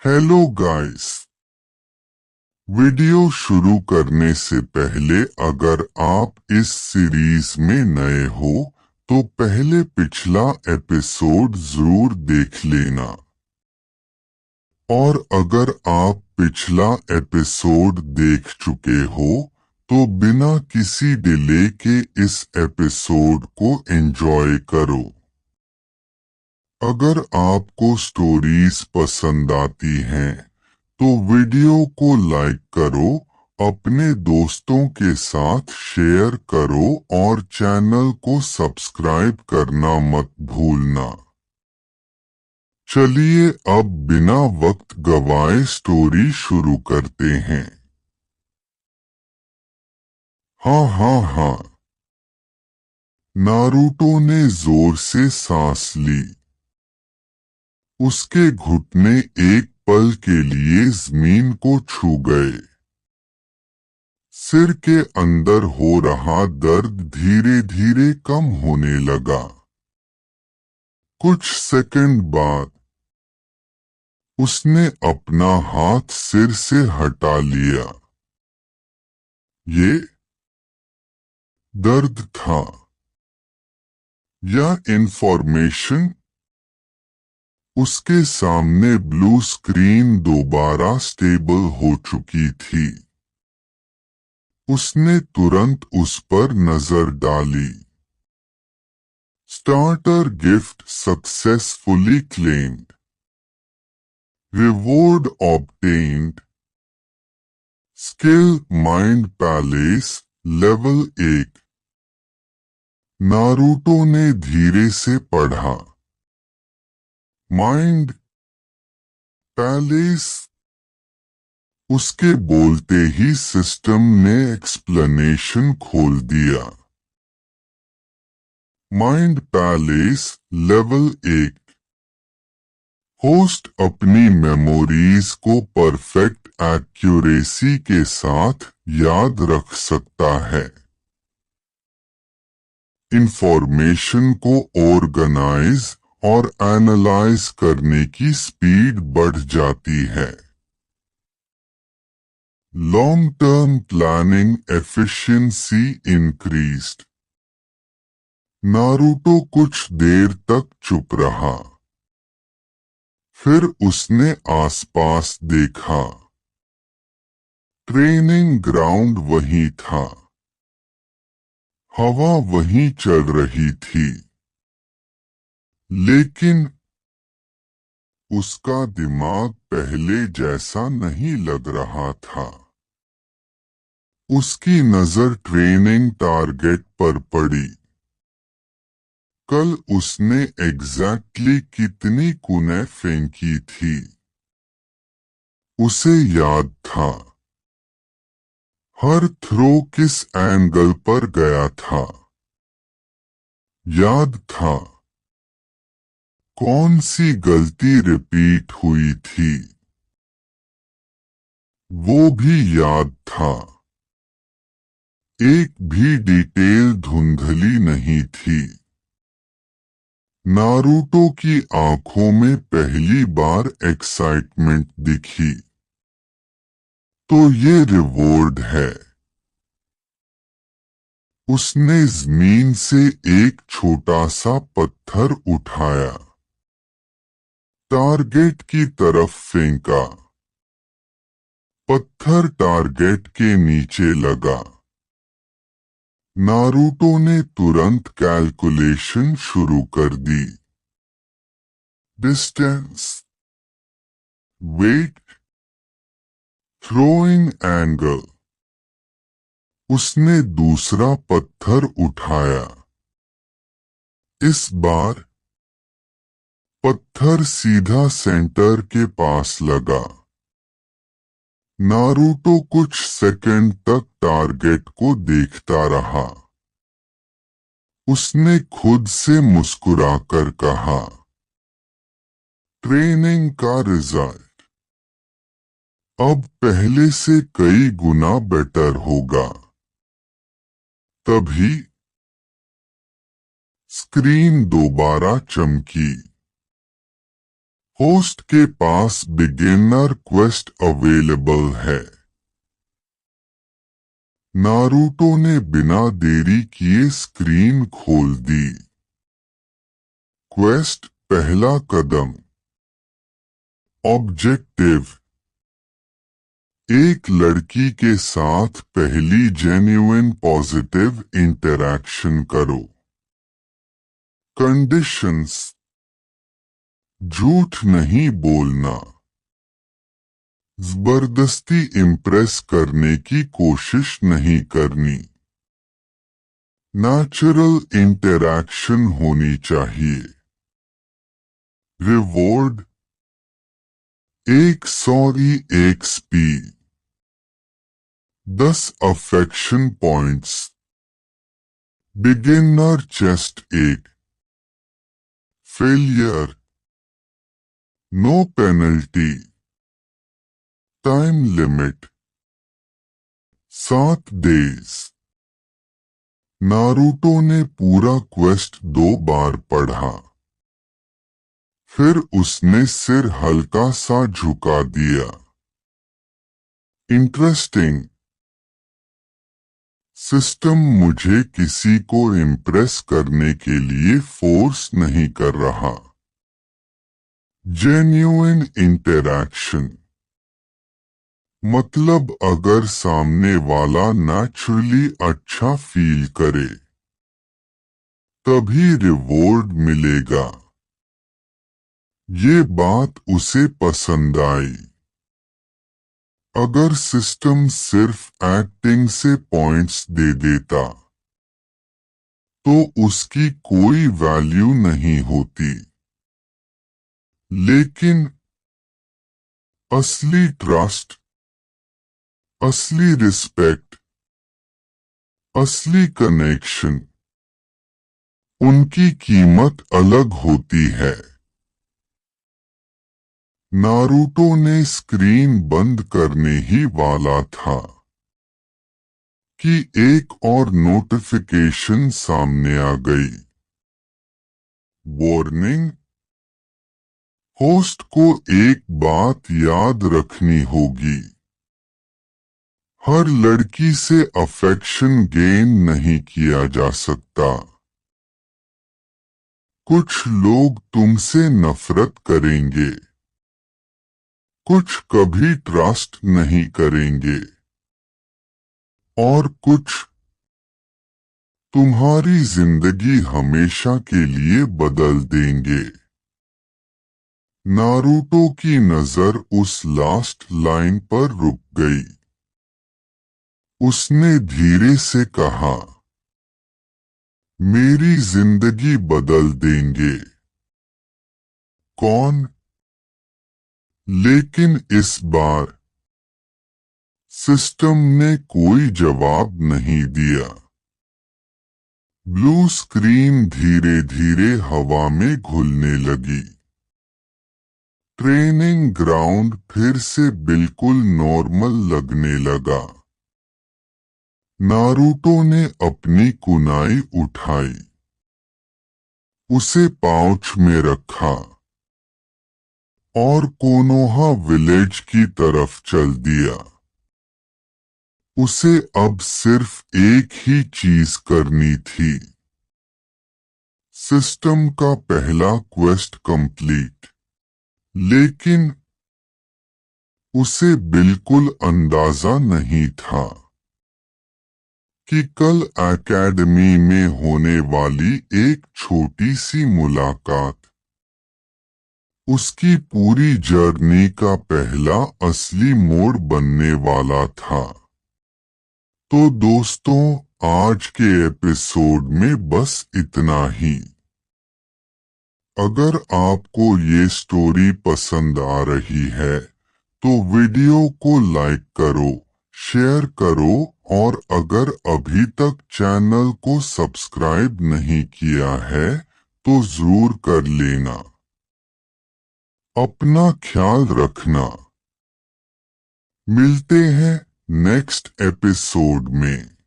Hello guys. Video शुरू करने से पहले अगर आप इस सीरीज में नए हो तो पहले पिछला एपिसोड जरूर देख लेना। और अगर आप पिछला एपिसोड देख चुके हो तो बिना किसी डिले के इस एपिसोड को एंजॉय करो। अगर आपको स्टोरीज पसंद आती हैं तो वीडियो को लाइक करो, अपने दोस्तों के साथ शेयर करो और चैनल को सब्सक्राइब करना मत भूलना। चलिए अब बिना वक्त गवाए स्टोरी शुरू करते हैं। हाँ, नारुतो ने जोर से सांस ली। उसके घुटने एक पल के लिए जमीन को छू गए। सिर के अंदर हो रहा दर्द धीरे धीरे कम होने लगा। कुछ सेकंड बाद उसने अपना हाथ सिर से हटा लिया। ये दर्द था या इंफॉर्मेशन? उसके सामने ब्लू स्क्रीन दोबारा स्टेबल हो चुकी थी। उसने तुरंत उस पर नजर डाली। Starter gift successfully claimed. Reward obtained. Skill mind palace level 1। Naruto ने धीरे से पढ़ा। Mind palace. उसके बोलते ही सिस्टम ने एक्सप्लेनेशन खोल दिया। Mind palace level 1। होस्ट अपनी मेमोरीज को परफेक्ट एक्यूरेसी के साथ याद रख सकता है। इंफॉर्मेशन को ऑर्गेनाइज और एनालाइज करने की स्पीड बढ़ जाती है। Long term planning efficiency increased. Naruto कुछ देर तक चुप रहा। फिर उसने आसपास देखा। ट्रेनिंग ग्राउंड वहीं था। हवा वहीं चल रही थी। लेकिन उसका दिमाग पहले जैसा नहीं लग रहा था। उसकी नजर ट्रेनिंग टारगेट पर पड़ी। कल उसने एग्जैक्टली कितनी कुनें फेंकी थी उसे याद था। हर थ्रो किस एंगल पर गया था याद था। कौन सी गलती रिपीट हुई थी वो भी याद था। एक भी डिटेल धुंधली नहीं थी। नारुतो की आंखों में पहली बार एक्साइटमेंट दिखी। तो ये रिवॉर्ड है। उसने जमीन से एक छोटा सा पत्थर उठाया। टारगेट की तरफ फेंका। पत्थर टारगेट के नीचे लगा। नारुतो ने तुरंत कैलकुलेशन शुरू कर दी। Distance, weight, throwing angle. उसने दूसरा पत्थर उठाया। इस बार पत्थर सीधा सेंटर के पास लगा। नारुतो कुछ सेकंड तक टारगेट को देखता रहा। उसने खुद से मुस्कुराकर कहा, ट्रेनिंग का रिजल्ट अब पहले से कई गुना बेटर होगा। तभी स्क्रीन दोबारा चमकी। होस्ट के पास बिगिनर क्वेस्ट अवेलेबल है। नारुतो ने बिना देरी किए स्क्रीन खोल दी। क्वेस्ट पहला कदम। ऑब्जेक्टिव, एक लड़की के साथ पहली जेन्युइन पॉजिटिव इंटरैक्शन करो। कंडीशंस, झूठ नहीं बोलना, जबरदस्ती इम्प्रेस करने की कोशिश नहीं करनी, नेचुरल इंटरैक्शन होनी चाहिए। रिवॉर्ड, एक sorry XP, 10 affection points, beginner chest एक, failure no penalty, time limit 7 days. Naruto ने पूरा क्वेस्ट 2 बार पढ़ा, फिर उसने सिर हल्का सा झुका दिया। इंटरेस्टिंग, सिस्टम मुझे किसी को इम्प्रेस करने के लिए फोर्स नहीं कर रहा। जेन्युइन इंटरैक्शन, मतलब अगर सामने वाला नेचुरली अच्छा फील करे तभी रिवॉर्ड मिलेगा। ये बात उसे पसंद आई। अगर सिस्टम सिर्फ एक्टिंग से पॉइंट्स दे देता तो उसकी कोई वैल्यू नहीं होती। लेकिन असली ट्रस्ट, असली रिस्पेक्ट, असली कनेक्शन, उनकी कीमत अलग होती है। नारुतो ने स्क्रीन बंद करने ही वाला था कि एक और नोटिफिकेशन सामने आ गई। वार्निंग, होस्ट को एक बात याद रखनी होगी। हर लड़की से अफेक्शन गेन नहीं किया जा सकता। कुछ लोग तुमसे नफरत करेंगे, कुछ कभी ट्रस्ट नहीं करेंगे, और कुछ तुम्हारी जिंदगी हमेशा के लिए बदल देंगे। नारुतो की नजर उस लास्ट लाइन पर रुक गई। उसने धीरे से कहा, मेरी जिंदगी बदल देंगे। कौन? लेकिन इस बार सिस्टम ने कोई जवाब नहीं दिया। ब्लू स्क्रीन धीरे धीरे हवा में घुलने लगी। ट्रेनिंग ग्राउंड फिर से बिल्कुल नॉर्मल लगने लगा। नारुतो ने अपनी कुनाई उठाई, उसे पाउच में रखा और कोनोहा विलेज की तरफ चल दिया। उसे अब सिर्फ एक ही चीज करनी थी। सिस्टम का पहला क्वेस्ट कंप्लीट। लेकिन उसे बिल्कुल अंदाजा नहीं था कि कल एकेडमी में होने वाली एक छोटी सी मुलाकात उसकी पूरी जर्नी का पहला असली मोड़ बनने वाला था। तो दोस्तों, आज के एपिसोड में बस इतना ही। अगर आपको ये स्टोरी पसंद आ रही है तो वीडियो को लाइक करो, शेयर करो और अगर अभी तक चैनल को सब्सक्राइब नहीं किया है तो जरूर कर लेना। अपना ख्याल रखना। मिलते हैं नेक्स्ट एपिसोड में।